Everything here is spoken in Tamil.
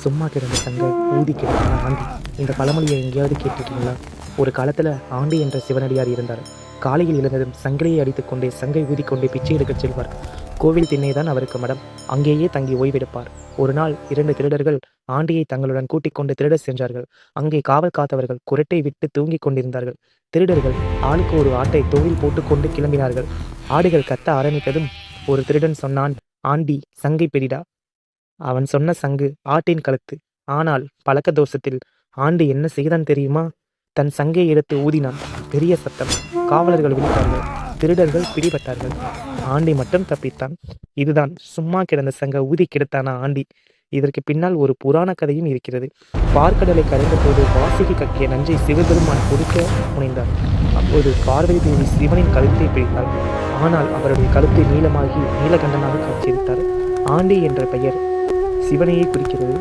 சும்மா கிடந்த சங்கை ஊதி கிடந்தான ஆண்டி. இந்த பழமொழியை எங்கேயாவது கேட்டிருக்கீங்களா? ஒரு காலத்தில் ஆண்டி என்ற சிவனடியார் இருந்தார். காலையில் எழுந்ததும் சங்கிலியை அடித்துக்கொண்டே சங்கை ஊதிக்கொண்டே பிச்சை எடுக்கச் செல்வார். கோவில் திண்ணைதான் அவருக்கு மடம். அங்கேயே தங்கி ஓய்வெடுப்பார். ஒரு நாள் 2 திருடர்கள் ஆண்டியை தங்களுடன் கூட்டிக் கொண்டு திருட சென்றார்கள். அங்கே காவல் காத்தவர்கள் குரட்டை விட்டு தூங்கிக் கொண்டிருந்தார்கள். திருடர்கள் ஆளுக்கு ஒரு ஆட்டை தோளில் போட்டுக்கொண்டு கிளம்பினார்கள். ஆடுகள் கத்த ஆரம்பித்ததும் ஒரு திருடன் சொன்னான், ஆண்டி சங்கை பிடிடா. அவன் சொன்ன சங்கு ஆட்டின் கழுத்து. ஆனால் பழக்க தோஷத்தில் ஆண்டி என்ன செய்தான் தெரியுமா? தன் சங்கை எடுத்து ஊதினான். பெரிய சத்தம். காவலர்கள் விழித்தார்கள். திருடர்கள் பிடிபட்டார்கள். ஆண்டி மட்டும் தப்பித்தான். இதுதான் சும்மா கிடந்த சங்க ஊதி கெடுத்தானா ஆண்டி. இதற்கு பின்னால் ஒரு புராண கதையும் இருக்கிறது. பார்க்கடலை கரைந்த போது வாசுகி கக்கிய நஞ்சை சிவபெருமான் கொடுக்க முனைந்தார். அப்போது பார்வதி தேவி சிவனின் கழுத்தை பிடித்தார். ஆனால் அவருடைய கழுத்தை நீளமாகி நீலகண்டனாக காட்சியளித்தார். ஆண்டி என்ற பெயர் சிவனையே குறிக்கிறது.